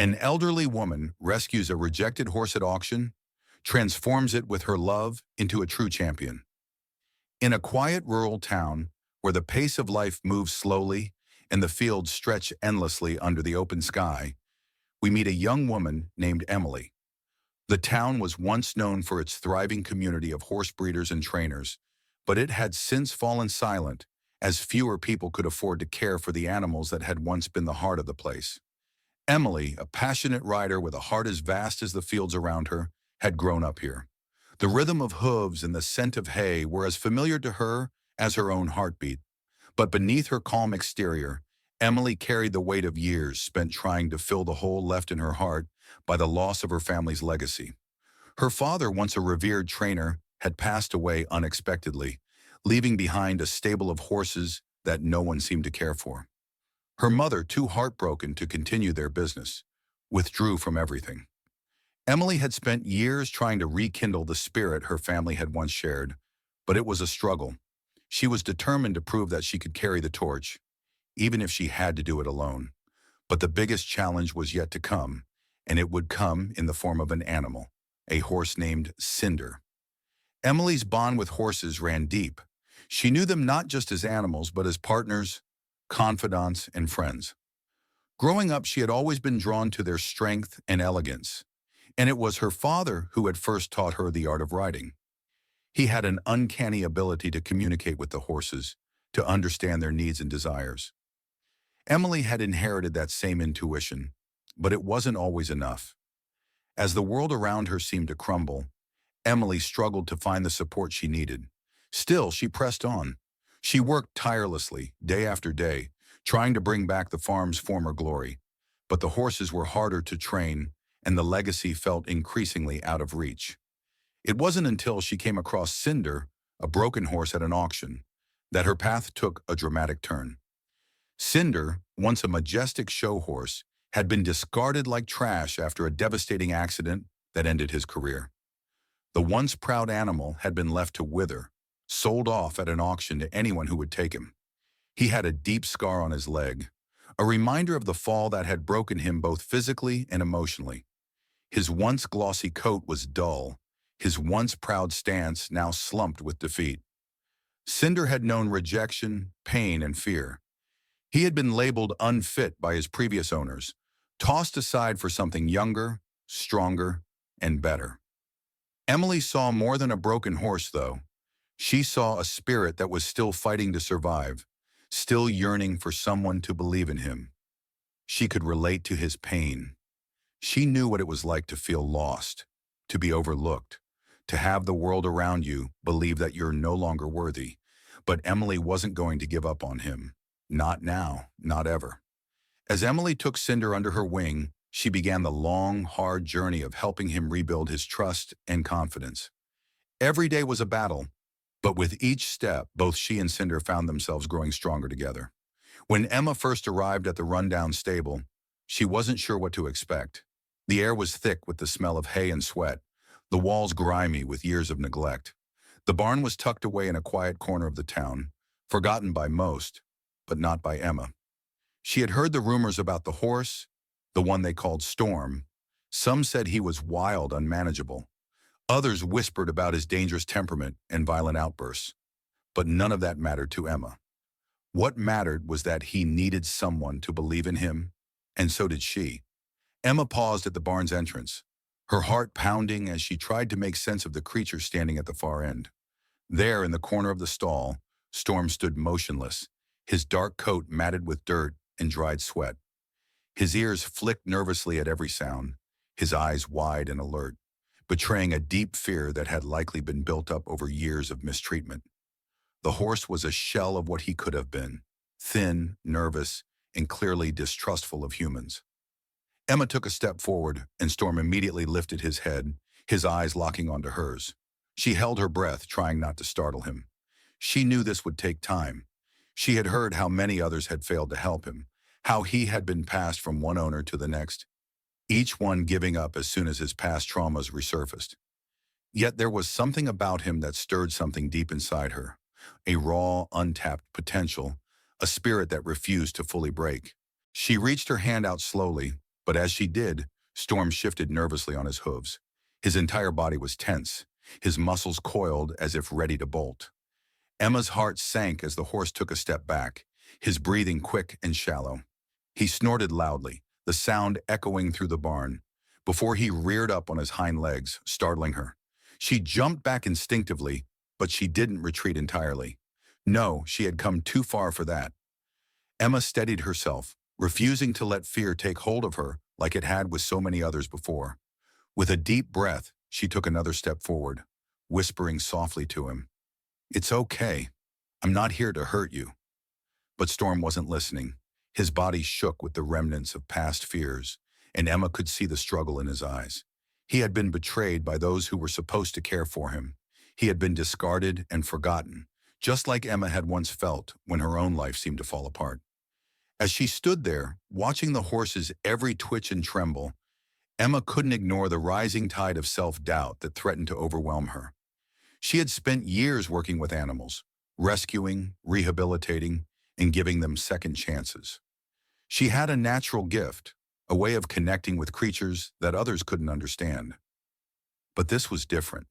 An elderly woman rescues a rejected horse at auction, transforms it with her love into a true champion. In a quiet rural town where the pace of life moves slowly and the fields stretch endlessly under the open sky, we meet a young woman named Emily. The town was once known for its thriving community of horse breeders and trainers, but it had since fallen silent as fewer people could afford to care for the animals that had once been the heart of the place. Emily, a passionate rider with a heart as vast as the fields around her, had grown up here. The rhythm of hooves and the scent of hay were as familiar to her as her own heartbeat. But beneath her calm exterior, Emily carried the weight of years spent trying to fill the hole left in her heart by the loss of her family's legacy. Her father, once a revered trainer, had passed away unexpectedly, leaving behind a stable of horses that no one seemed to care for. Her mother, too heartbroken to continue their business, withdrew from everything. Emily had spent years trying to rekindle the spirit her family had once shared, but it was a struggle. She was determined to prove that she could carry the torch, even if she had to do it alone. But the biggest challenge was yet to come, and it would come in the form of an animal, a horse named Cinder. Emily's bond with horses ran deep. She knew them not just as animals, but as partners, confidants, and friends. Growing up, she had always been drawn to their strength and elegance, and it was her father who had first taught her the art of riding. He had an uncanny ability to communicate with the horses, to understand their needs and desires. Emily had inherited that same intuition, but it wasn't always enough. As the world around her seemed to crumble, Emily struggled to find the support she needed. Still, she pressed on. She worked tirelessly, day after day, trying to bring back the farm's former glory. But the horses were harder to train, and the legacy felt increasingly out of reach. It wasn't until she came across Cinder, a broken horse at an auction, that her path took a dramatic turn. Cinder, once a majestic show horse, had been discarded like trash after a devastating accident that ended his career. The once proud animal had been left to wither, sold off at an auction to anyone who would take him. He had a deep scar on his leg, a reminder of the fall that had broken him both physically and emotionally. His once glossy coat was dull, his once proud stance now slumped with defeat. Cinder had known rejection, pain, and fear. He had been labeled unfit by his previous owners, tossed aside for something younger, stronger, and better. Emily saw more than a broken horse, though. She saw a spirit that was still fighting to survive, still yearning for someone to believe in him. She could relate to his pain. She knew what it was like to feel lost, to be overlooked, to have the world around you believe that you're no longer worthy. But Emily wasn't going to give up on him. Not now, not ever. As Emily took Cinder under her wing, she began the long, hard journey of helping him rebuild his trust and confidence. Every day was a battle, but with each step, both she and Cinder found themselves growing stronger together. When Emma first arrived at the rundown stable, she wasn't sure what to expect. The air was thick with the smell of hay and sweat, the walls grimy with years of neglect. The barn was tucked away in a quiet corner of the town, forgotten by most, but not by Emma. She had heard the rumors about the horse, the one they called Storm. Some said he was wild, unmanageable. Others whispered about his dangerous temperament and violent outbursts. But none of that mattered to Emma. What mattered was that he needed someone to believe in him, and so did she. Emma paused at the barn's entrance, her heart pounding as she tried to make sense of the creature standing at the far end. There, in the corner of the stall, Storm stood motionless, his dark coat matted with dirt and dried sweat. His ears flicked nervously at every sound, his eyes wide and alert, betraying a deep fear that had likely been built up over years of mistreatment. The horse was a shell of what he could have been, thin, nervous, and clearly distrustful of humans. Emma took a step forward, and Storm immediately lifted his head, his eyes locking onto hers. She held her breath, trying not to startle him. She knew this would take time. She had heard how many others had failed to help him, how he had been passed from one owner to the next, each one giving up as soon as his past traumas resurfaced. Yet there was something about him that stirred something deep inside her, a raw, untapped potential, a spirit that refused to fully break. She reached her hand out slowly, But as she did, Storm shifted nervously on his hooves. His entire body was tense, his muscles coiled as if ready to bolt. Emma's heart sank as the horse took a step back, his breathing quick and shallow. He snorted loudly, the sound echoing through the barn, before he reared up on his hind legs, startling her. She jumped back instinctively, but she didn't retreat entirely. No, she had come too far for that. Emma steadied herself, refusing to let fear take hold of her like it had with so many others before. With a deep breath, she took another step forward, whispering softly to him, "It's okay. I'm not here to hurt you." But Storm wasn't listening. His body shook with the remnants of past fears, and Emma could see the struggle in his eyes. He had been betrayed by those who were supposed to care for him. He had been discarded and forgotten, just like Emma had once felt when her own life seemed to fall apart. As she stood there, watching the horse's every twitch and tremble, Emma couldn't ignore the rising tide of self-doubt that threatened to overwhelm her. She had spent years working with animals, rescuing, rehabilitating, and giving them second chances. She had a natural gift, a way of connecting with creatures that others couldn't understand. But this was different.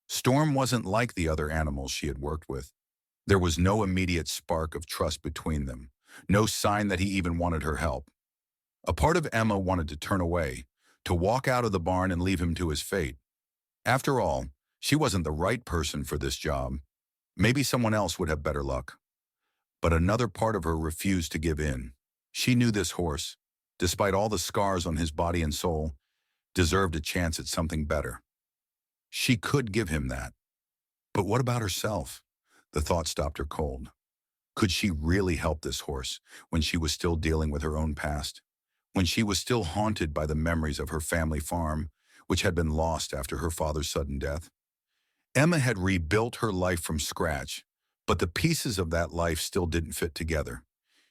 Storm wasn't like the other animals she had worked with. There was no immediate spark of trust between them, no sign that he even wanted her help. A part of Emma wanted to turn away, to walk out of the barn and leave him to his fate. After all, she wasn't the right person for this job. Maybe someone else would have better luck. But another part of her refused to give in. She knew this horse, despite all the scars on his body and soul, deserved a chance at something better. She could give him that. But what about herself? The thought stopped her cold. Could she really help this horse when she was still dealing with her own past? When she was still haunted by the memories of her family farm, which had been lost after her father's sudden death? Emma had rebuilt her life from scratch, but the pieces of that life still didn't fit together.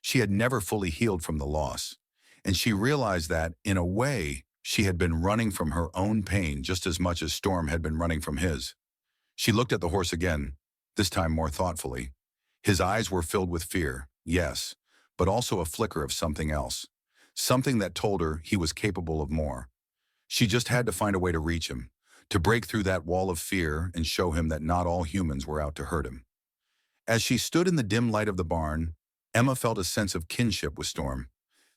She had never fully healed from the loss, and she realized that, in a way, she had been running from her own pain just as much as Storm had been running from his. She looked at the horse again, this time more thoughtfully. His eyes were filled with fear, yes, but also a flicker of something else, something that told her he was capable of more. She just had to find a way to reach him, to break through that wall of fear and show him that not all humans were out to hurt him. As she stood in the dim light of the barn, Emma felt a sense of kinship with Storm.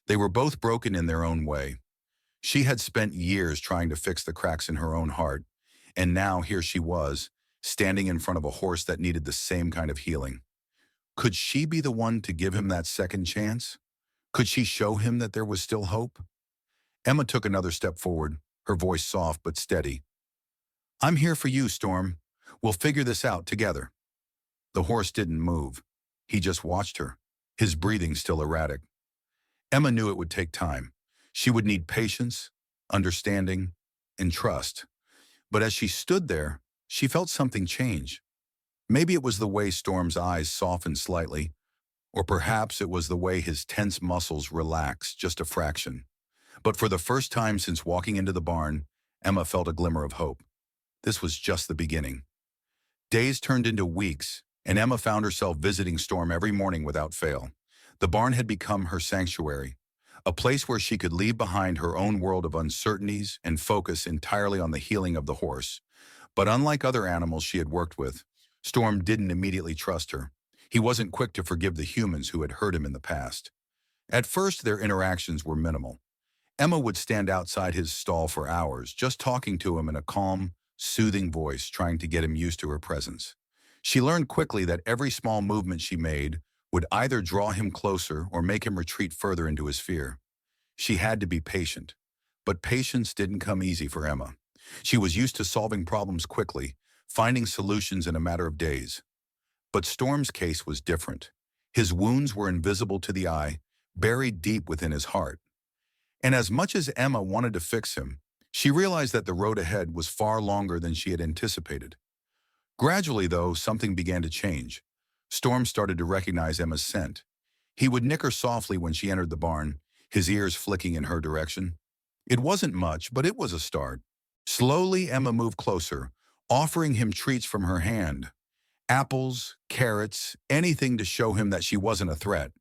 They were both broken in their own way. She had spent years trying to fix the cracks in her own heart, and now here she was, standing in front of a horse that needed the same kind of healing. Could she be the one to give him that second chance? Could she show him that there was still hope? Emma took another step forward, her voice soft but steady. "I'm here for you, Storm. We'll figure this out together." The horse didn't move. He just watched her, his breathing still erratic. Emma knew it would take time. She would need patience, understanding, and trust. But as she stood there, she felt something change. Maybe it was the way Storm's eyes softened slightly, or perhaps it was the way his tense muscles relaxed just a fraction. But for the first time since walking into the barn, Emma felt a glimmer of hope. This was just the beginning. Days turned into weeks, and Emma found herself visiting Storm every morning without fail. The barn had become her sanctuary, a place where she could leave behind her own world of uncertainties and focus entirely on the healing of the horse. But unlike other animals she had worked with, Storm didn't immediately trust her. He wasn't quick to forgive the humans who had hurt him in the past. At first, their interactions were minimal. Emma would stand outside his stall for hours, just talking to him in a calm, soothing voice, trying to get him used to her presence. She learned quickly that every small movement she made would either draw him closer or make him retreat further into his fear. She had to be patient, but patience didn't come easy for Emma. She was used to solving problems quickly, finding solutions in a matter of days. But Storm's case was different. His wounds were invisible to the eye, buried deep within his heart. And as much as Emma wanted to fix him, she realized that the road ahead was far longer than she had anticipated. Gradually, though, something began to change. Storm started to recognize Emma's scent. He would nick her softly when she entered the barn, his ears flicking in her direction. It wasn't much, but it was a start. Slowly, Emma moved closer, offering him treats from her hand. Apples, carrots, anything to show him that she wasn't a threat.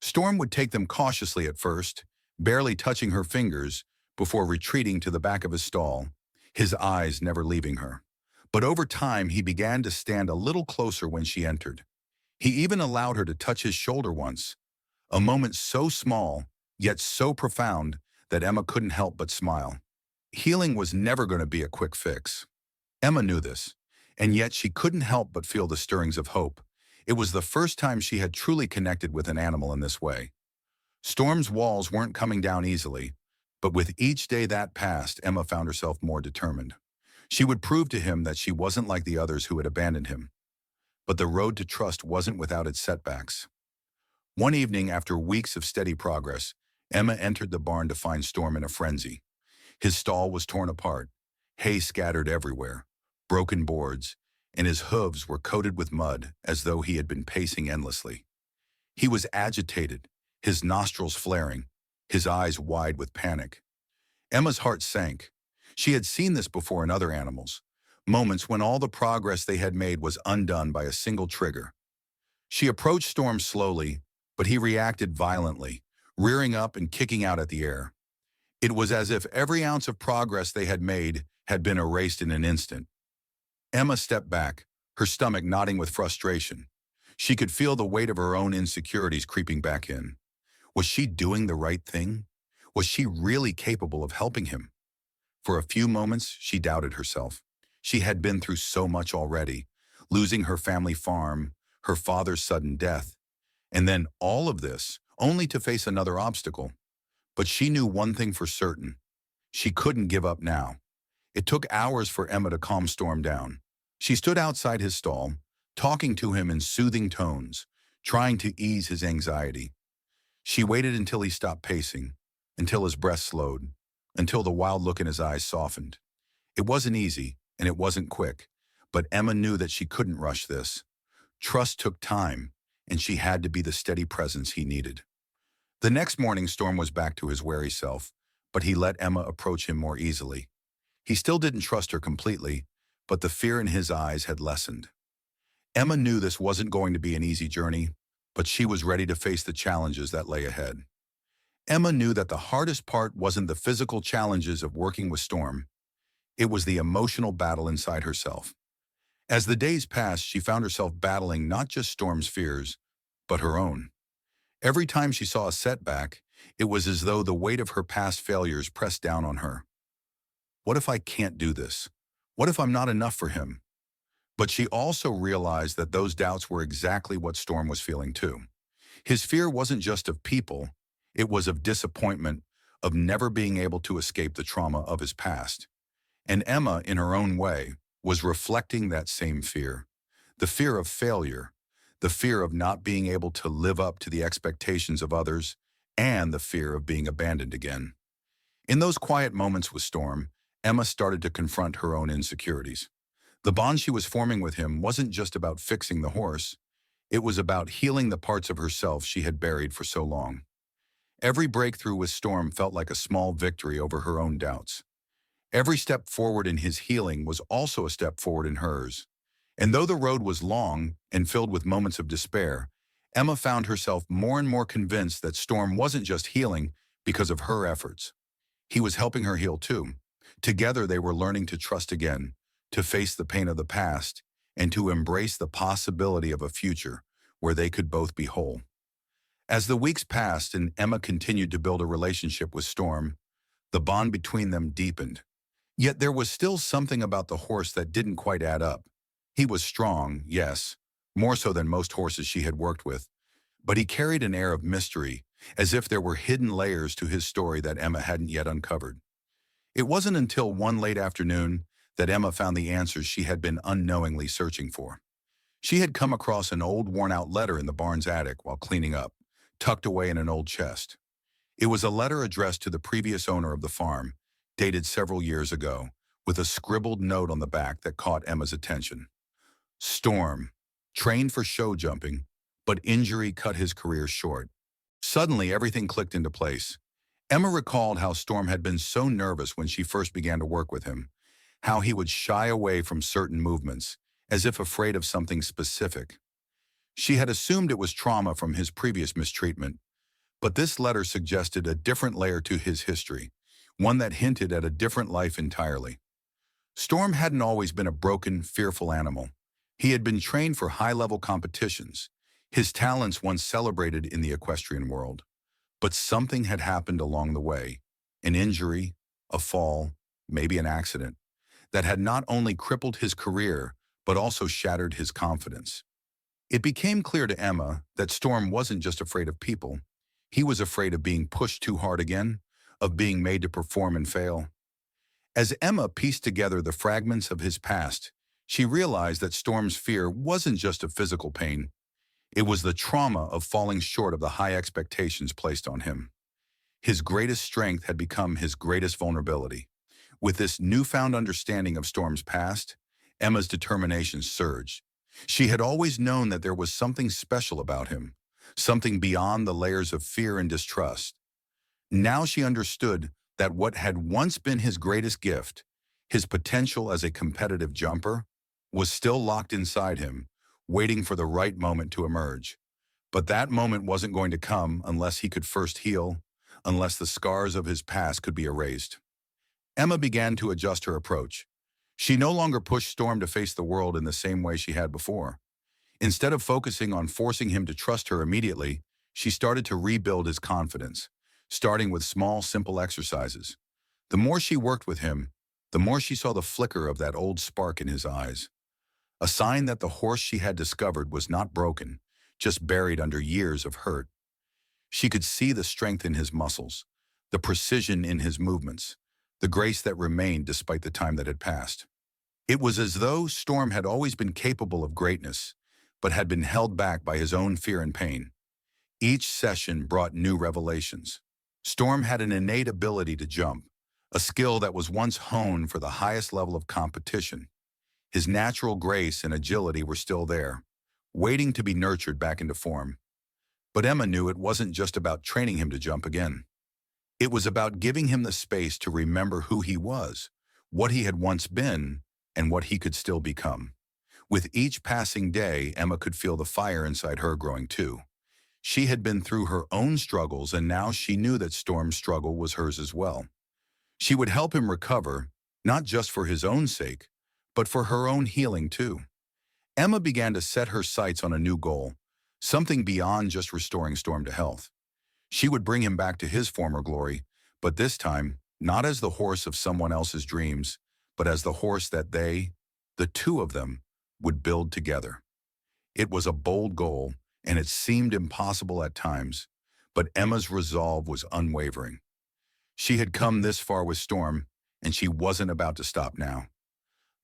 Storm would take them cautiously at first, barely touching her fingers before retreating to the back of his stall, his eyes never leaving her. But over time, he began to stand a little closer when she entered. He even allowed her to touch his shoulder once, a moment so small, yet so profound that Emma couldn't help but smile. Healing was never going to be a quick fix. Emma knew this, and yet she couldn't help but feel the stirrings of hope. It was the first time she had truly connected with an animal in this way. Storm's walls weren't coming down easily, but with each day that passed, Emma found herself more determined. She would prove to him that she wasn't like the others who had abandoned him. But the road to trust wasn't without its setbacks. One evening, after weeks of steady progress, Emma entered the barn to find Storm in a frenzy. His stall was torn apart, hay scattered everywhere, broken boards, and his hooves were coated with mud as though he had been pacing endlessly. He was agitated, his nostrils flaring, his eyes wide with panic. Emma's heart sank. She had seen this before in other animals, moments when all the progress they had made was undone by a single trigger. She approached Storm slowly, but he reacted violently, rearing up and kicking out at the air. It was as if every ounce of progress they had made had been erased in an instant. Emma stepped back, her stomach knotting with frustration. She could feel the weight of her own insecurities creeping back in. Was she doing the right thing? Was she really capable of helping him? For a few moments, she doubted herself. She had been through so much already, losing her family farm, her father's sudden death, and then all of this, only to face another obstacle. But she knew one thing for certain. She couldn't give up now. It took hours for Emma to calm Storm down. She stood outside his stall, talking to him in soothing tones, trying to ease his anxiety. She waited until he stopped pacing, until his breath slowed, until the wild look in his eyes softened. It wasn't easy, and it wasn't quick, but Emma knew that she couldn't rush this. Trust took time, and she had to be the steady presence he needed. The next morning, Storm was back to his wary self, but he let Emma approach him more easily. He still didn't trust her completely, but the fear in his eyes had lessened. Emma knew this wasn't going to be an easy journey, but she was ready to face the challenges that lay ahead. Emma knew that the hardest part wasn't the physical challenges of working with Storm. It was the emotional battle inside herself. As the days passed, she found herself battling not just Storm's fears, but her own. Every time she saw a setback, it was as though the weight of her past failures pressed down on her. What if I can't do this? What if I'm not enough for him? But she also realized that those doubts were exactly what Storm was feeling too. His fear wasn't just of people, it was of disappointment, of never being able to escape the trauma of his past. And Emma, in her own way, was reflecting that same fear. The fear of failure, the fear of not being able to live up to the expectations of others, and the fear of being abandoned again. In those quiet moments with Storm, Emma started to confront her own insecurities. The bond she was forming with him wasn't just about fixing the horse, it was about healing the parts of herself she had buried for so long. Every breakthrough with Storm felt like a small victory over her own doubts. Every step forward in his healing was also a step forward in hers. And though the road was long and filled with moments of despair, Emma found herself more and more convinced that Storm wasn't just healing because of her efforts. He was helping her heal too. Together they were learning to trust again, to face the pain of the past, and to embrace the possibility of a future where they could both be whole. As the weeks passed and Emma continued to build a relationship with Storm, the bond between them deepened. Yet there was still something about the horse that didn't quite add up. He was strong, yes, more so than most horses she had worked with, but he carried an air of mystery, as if there were hidden layers to his story that Emma hadn't yet uncovered. It wasn't until one late afternoon that Emma found the answers she had been unknowingly searching for. She had come across an old worn-out letter in the barn's attic while cleaning up, tucked away in an old chest. It was a letter addressed to the previous owner of the farm, dated several years ago, with a scribbled note on the back that caught Emma's attention. Storm, trained for show jumping, but injury cut his career short. Suddenly, everything clicked into place. Emma recalled how Storm had been so nervous when she first began to work with him, how he would shy away from certain movements, as if afraid of something specific. She had assumed it was trauma from his previous mistreatment, But this letter suggested a different layer to his history, one that hinted at a different life entirely. Storm hadn't always been a broken, fearful animal. He had been trained for high-level competitions, his talents once celebrated in the equestrian world. But something had happened along the way, an injury, a fall, maybe an accident, that had not only crippled his career, but also shattered his confidence. It became clear to Emma that Storm wasn't just afraid of people. He was afraid of being pushed too hard again, of being made to perform and fail. As Emma pieced together the fragments of his past, she realized that Storm's fear wasn't just of physical pain. It was the trauma of falling short of the high expectations placed on him. His greatest strength had become his greatest vulnerability. With this newfound understanding of Storm's past, Emma's determination surged. She had always known that there was something special about him, something beyond the layers of fear and distrust. Now she understood that what had once been his greatest gift, his potential as a competitive jumper, was still locked inside him, waiting for the right moment to emerge. But that moment wasn't going to come unless he could first heal, unless the scars of his past could be erased. Emma began to adjust her approach. She no longer pushed Storm to face the world in the same way she had before. Instead of focusing on forcing him to trust her immediately, she started to rebuild his confidence, starting with small, simple exercises. The more she worked with him, the more she saw the flicker of that old spark in his eyes. A sign that the horse she had discovered was not broken, just buried under years of hurt. She could see the strength in his muscles, the precision in his movements, the grace that remained despite the time that had passed. It was as though Storm had always been capable of greatness, but had been held back by his own fear and pain. Each session brought new revelations. Storm had an innate ability to jump, a skill that was once honed for the highest level of competition. His natural grace and agility were still there, waiting to be nurtured back into form. But Emma knew it wasn't just about training him to jump again. It was about giving him the space to remember who he was, what he had once been, and what he could still become. With each passing day, Emma could feel the fire inside her growing too. She had been through her own struggles, and now she knew that Storm's struggle was hers as well. She would help him recover, not just for his own sake, but for her own healing too. Emma began to set her sights on a new goal, something beyond just restoring Storm to health. She would bring him back to his former glory, but this time, not as the horse of someone else's dreams, but as the horse that they, the two of them, would build together. It was a bold goal, and it seemed impossible at times, but Emma's resolve was unwavering. She had come this far with Storm, and she wasn't about to stop now.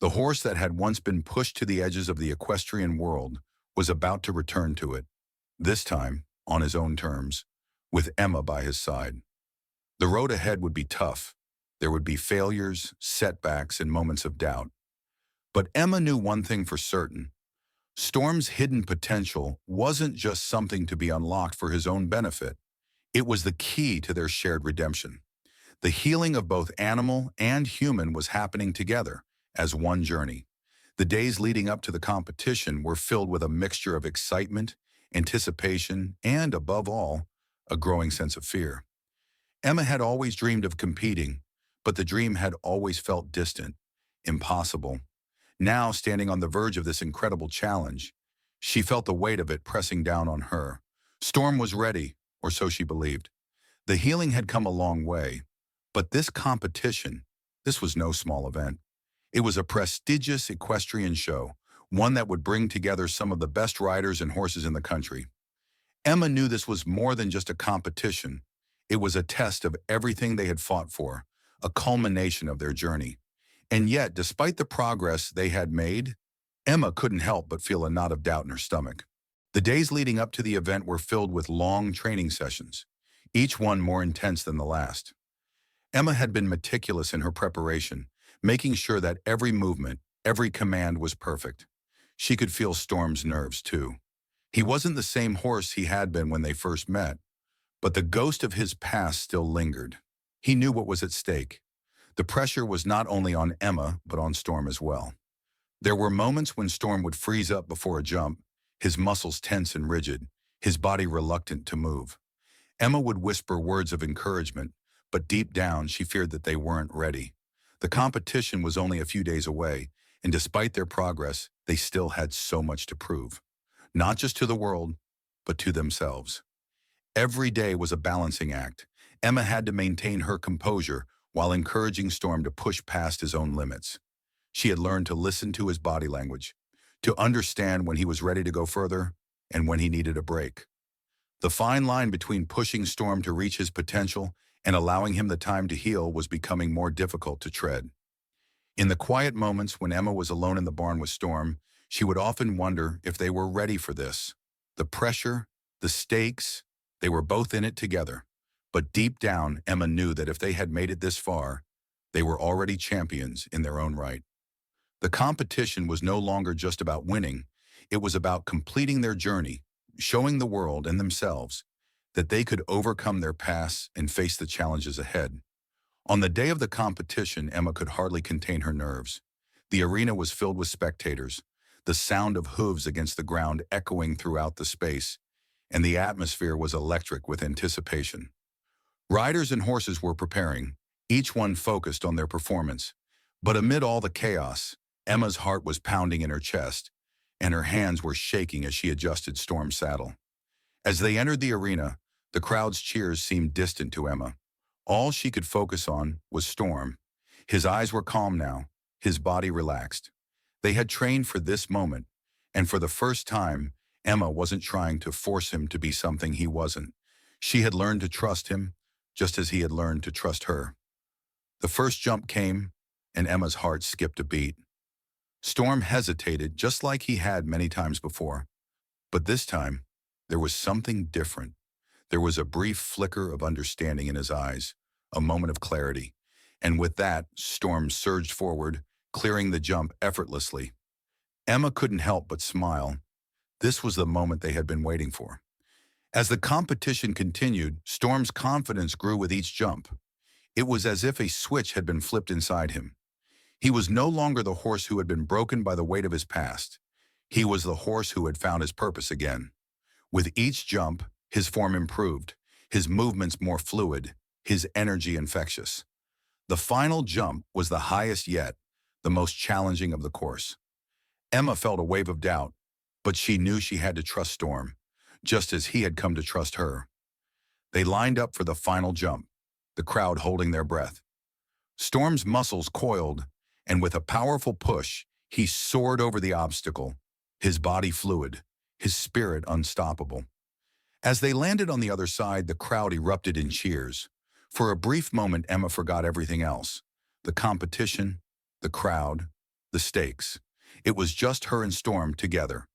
The horse that had once been pushed to the edges of the equestrian world was about to return to it, this time on his own terms, with Emma by his side. The road ahead would be tough. There would be failures, setbacks, and moments of doubt. But Emma knew one thing for certain. Storm's hidden potential wasn't just something to be unlocked for his own benefit. It was the key to their shared redemption. The healing of both animal and human was happening together as one journey. The days leading up to the competition were filled with a mixture of excitement, anticipation, and, above all, a growing sense of fear. Emma had always dreamed of competing, but the dream had always felt distant, impossible. Now, standing on the verge of this incredible challenge, she felt the weight of it pressing down on her. Storm was ready, or so she believed. The healing had come a long way, but this competition, this was no small event. It was a prestigious equestrian show, one that would bring together some of the best riders and horses in the country. Emma knew this was more than just a competition. It was a test of everything they had fought for, a culmination of their journey. And yet, despite the progress they had made, Emma couldn't help but feel a knot of doubt in her stomach. The days leading up to the event were filled with long training sessions, each one more intense than the last. Emma had been meticulous in her preparation, making sure that every movement, every command was perfect. She could feel Storm's nerves, too. He wasn't the same horse he had been when they first met, but the ghost of his past still lingered. He knew what was at stake. The pressure was not only on Emma, but on Storm as well. There were moments when Storm would freeze up before a jump, his muscles tense and rigid, his body reluctant to move. Emma would whisper words of encouragement, but deep down she feared that they weren't ready. The competition was only a few days away, and despite their progress, they still had so much to prove. Not just to the world, but to themselves. Every day was a balancing act. Emma had to maintain her composure while encouraging Storm to push past his own limits. She had learned to listen to his body language, to understand when he was ready to go further and when he needed a break. The fine line between pushing Storm to reach his potential and allowing him the time to heal was becoming more difficult to tread. In the quiet moments when Emma was alone in the barn with Storm, she would often wonder if they were ready for this. The pressure, the stakes, they were both in it together. But deep down, Emma knew that if they had made it this far, they were already champions in their own right. The competition was no longer just about winning. It was about completing their journey, showing the world and themselves that they could overcome their past and face the challenges ahead. On the day of the competition, Emma could hardly contain her nerves. The arena was filled with spectators, the sound of hooves against the ground echoing throughout the space, and the atmosphere was electric with anticipation. Riders and horses were preparing, each one focused on their performance. But amid all the chaos, Emma's heart was pounding in her chest, and her hands were shaking as she adjusted Storm's saddle. As they entered the arena, the crowd's cheers seemed distant to Emma. All she could focus on was Storm. His eyes were calm now, his body relaxed. They had trained for this moment, and for the first time, Emma wasn't trying to force him to be something he wasn't. She had learned to trust him, just as he had learned to trust her. The first jump came, and Emma's heart skipped a beat. Storm hesitated, just like he had many times before. But this time, there was something different. There was a brief flicker of understanding in his eyes, a moment of clarity. And with that, Storm surged forward, clearing the jump effortlessly. Emma couldn't help but smile. This was the moment they had been waiting for. As the competition continued, Storm's confidence grew with each jump. It was as if a switch had been flipped inside him. He was no longer the horse who had been broken by the weight of his past. He was the horse who had found his purpose again. With each jump, his form improved, his movements more fluid, his energy infectious. The final jump was the highest yet, the most challenging of the course. Emma felt a wave of doubt, but she knew she had to trust Storm, just as he had come to trust her. They lined up for the final jump, the crowd holding their breath. Storm's muscles coiled, and with a powerful push, he soared over the obstacle, his body fluid, his spirit unstoppable. As they landed on the other side, the crowd erupted in cheers. For a brief moment, Emma forgot everything else. The competition, the crowd, the stakes. It was just her and Storm together.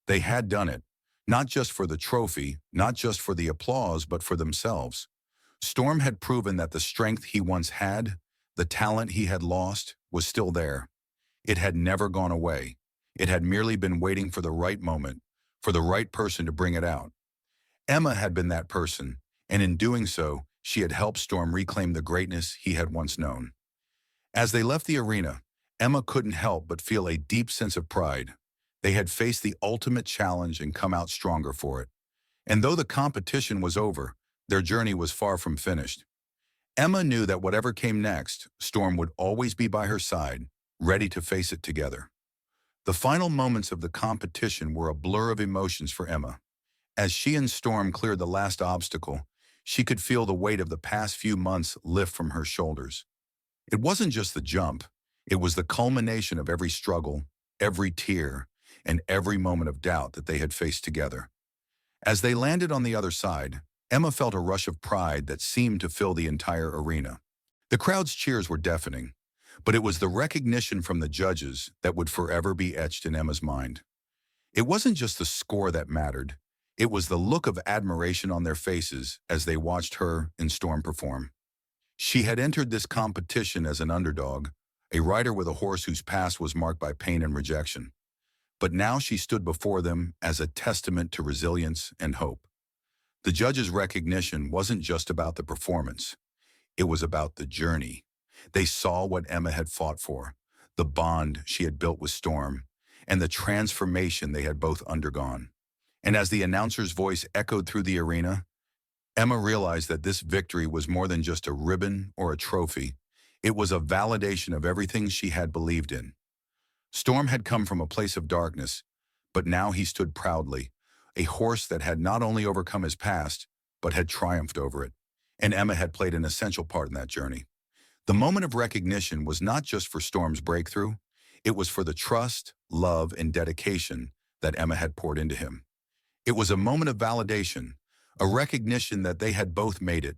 They had done it, not just for the trophy, not just for the applause, but for themselves. Storm had proven that the strength he once had, the talent he had lost, was still there. It had never gone away. It had merely been waiting for the right moment, for the right person to bring it out. Emma had been that person, and in doing so, she had helped Storm reclaim the greatness he had once known. As they left the arena, Emma couldn't help but feel a deep sense of pride. They had faced the ultimate challenge and come out stronger for it. And though the competition was over, their journey was far from finished. Emma knew that whatever came next, Storm would always be by her side, ready to face it together. The final moments of the competition were a blur of emotions for Emma. As she and Storm cleared the last obstacle, she could feel the weight of the past few months lift from her shoulders. It wasn't just the jump, it was the culmination of every struggle, every tear, and every moment of doubt that they had faced together. As they landed on the other side, Emma felt a rush of pride that seemed to fill the entire arena. The crowd's cheers were deafening, but it was the recognition from the judges that would forever be etched in Emma's mind. It wasn't just the score that mattered, it was the look of admiration on their faces as they watched her and Storm perform. She had entered this competition as an underdog, a rider with a horse whose past was marked by pain and rejection. But now she stood before them as a testament to resilience and hope. The judges' recognition wasn't just about the performance. It was about the journey. They saw what Emma had fought for, the bond she had built with Storm, and the transformation they had both undergone. And as the announcer's voice echoed through the arena, Emma realized that this victory was more than just a ribbon or a trophy. It was a validation of everything she had believed in. Storm had come from a place of darkness, but now he stood proudly, a horse that had not only overcome his past, but had triumphed over it. And Emma had played an essential part in that journey. The moment of recognition was not just for Storm's breakthrough, it was for the trust, love, and dedication that Emma had poured into him. It was a moment of validation, a recognition that they had both made it,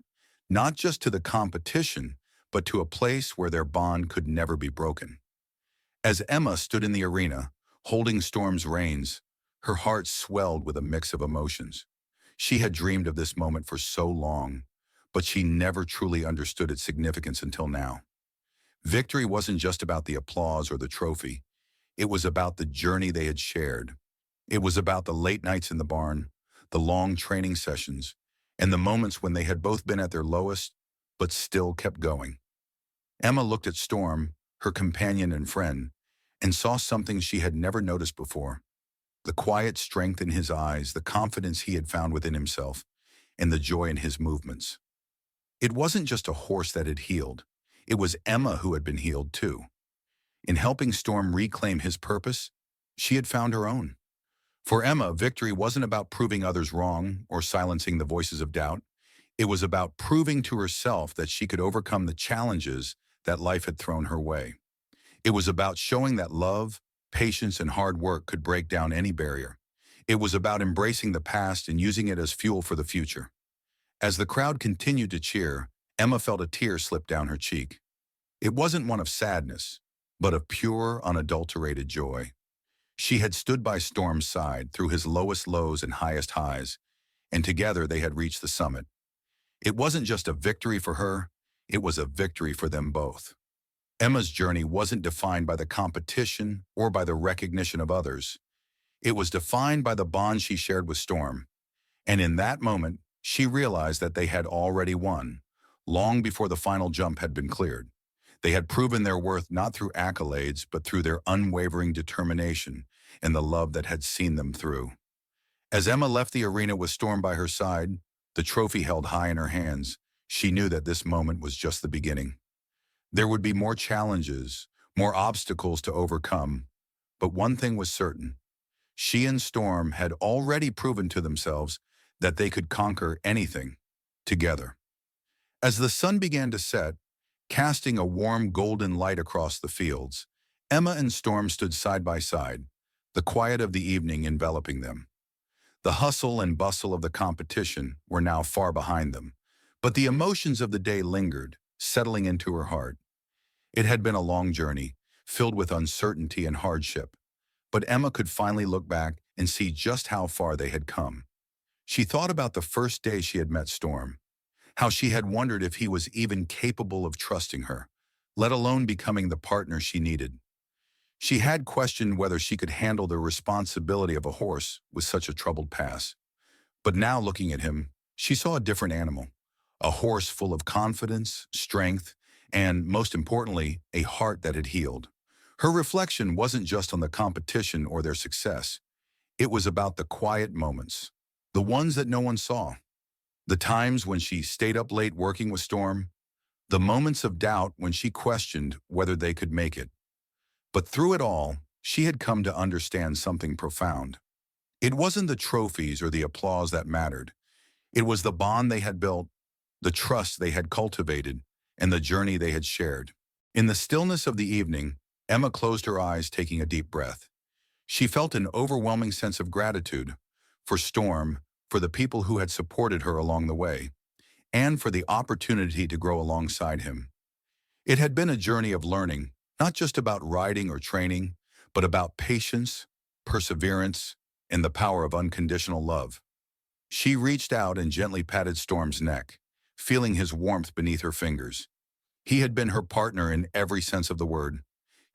not just to the competition, but to a place where their bond could never be broken. As Emma stood in the arena, holding Storm's reins, her heart swelled with a mix of emotions. She had dreamed of this moment for so long, but she never truly understood its significance until now. Victory wasn't just about the applause or the trophy. It was about the journey they had shared. It was about the late nights in the barn, the long training sessions, and the moments when they had both been at their lowest, but still kept going. Emma looked at Storm, her companion and friend, and saw something she had never noticed before. The quiet strength in his eyes, the confidence he had found within himself, and the joy in his movements. It wasn't just a horse that had healed. It was Emma who had been healed too. In helping Storm reclaim his purpose, she had found her own. For Emma, victory wasn't about proving others wrong or silencing the voices of doubt. It was about proving to herself that she could overcome the challenges that life had thrown her way. It was about showing that love, patience, and hard work could break down any barrier. It was about embracing the past and using it as fuel for the future. As the crowd continued to cheer, Emma felt a tear slip down her cheek. It wasn't one of sadness, but of pure, unadulterated joy. She had stood by Storm's side through his lowest lows and highest highs, and together they had reached the summit. It wasn't just a victory for her, it was a victory for them both. Emma's journey wasn't defined by the competition or by the recognition of others. It was defined by the bond she shared with Storm. And in that moment, she realized that they had already won, long before the final jump had been cleared. They had proven their worth not through accolades, but through their unwavering determination and the love that had seen them through. As Emma left the arena with Storm by her side, the trophy held high in her hands, she knew that this moment was just the beginning. There would be more challenges, more obstacles to overcome, but one thing was certain. She and Storm had already proven to themselves that they could conquer anything together. As the sun began to set, casting a warm golden light across the fields, Emma and Storm stood side by side, the quiet of the evening enveloping them. The hustle and bustle of the competition were now far behind them, but the emotions of the day lingered, settling into her heart. It had been a long journey, filled with uncertainty and hardship, but Emma could finally look back and see just how far they had come. She thought about the first day she had met Storm, how she had wondered if he was even capable of trusting her, let alone becoming the partner she needed. She had questioned whether she could handle the responsibility of a horse with such a troubled past. But now looking at him, she saw a different animal, a horse full of confidence, strength, and, most importantly, a heart that had healed. Her reflection wasn't just on the competition or their success. It was about the quiet moments, the ones that no one saw. The times when she stayed up late working with Storm, the moments of doubt when she questioned whether they could make it. But through it all, she had come to understand something profound. It wasn't the trophies or the applause that mattered. It was the bond they had built, the trust they had cultivated, and the journey they had shared. In the stillness of the evening, Emma closed her eyes, taking a deep breath. She felt an overwhelming sense of gratitude for Storm, for the people who had supported her along the way, and for the opportunity to grow alongside him. It had been a journey of learning, not just about riding or training, but about patience, perseverance, and the power of unconditional love. She reached out and gently patted Storm's neck, feeling his warmth beneath her fingers. He had been her partner in every sense of the word,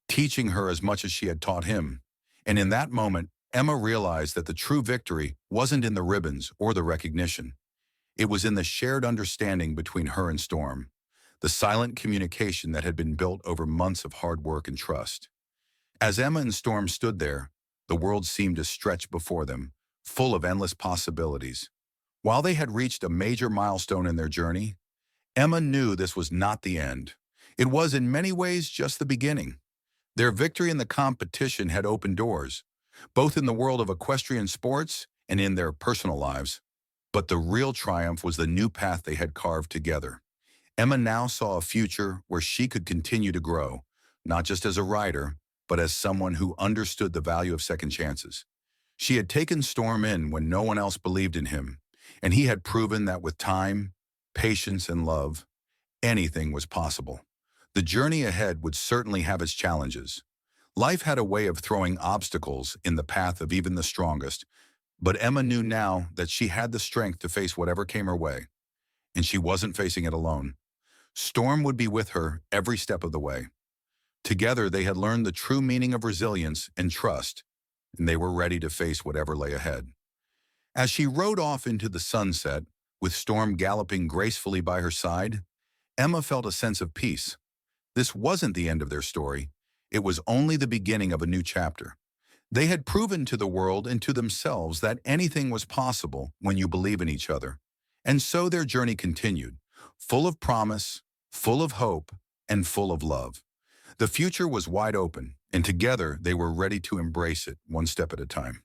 teaching her as much as she had taught him. And in that moment, Emma realized that the true victory wasn't in the ribbons or the recognition. It was in the shared understanding between her and Storm, the silent communication that had been built over months of hard work and trust. As Emma and Storm stood there, the world seemed to stretch before them, full of endless possibilities. While they had reached a major milestone in their journey, Emma knew this was not the end. It was in many ways just the beginning. Their victory in the competition had opened doors, both in the world of equestrian sports and in their personal lives. But the real triumph was the new path they had carved together. Emma now saw a future where she could continue to grow, not just as a rider, but as someone who understood the value of second chances. She had taken Storm in when no one else believed in him, and he had proven that with time, patience, and love, anything was possible. The journey ahead would certainly have its challenges. Life had a way of throwing obstacles in the path of even the strongest, but Emma knew now that she had the strength to face whatever came her way, and she wasn't facing it alone. Storm would be with her every step of the way. Together, they had learned the true meaning of resilience and trust, and they were ready to face whatever lay ahead. As she rode off into the sunset, with Storm galloping gracefully by her side, Emma felt a sense of peace. This wasn't the end of their story. It was only the beginning of a new chapter. They had proven to the world and to themselves that anything was possible when you believe in each other. And so their journey continued, full of promise, full of hope, and full of love. The future was wide open, and together they were ready to embrace it one step at a time.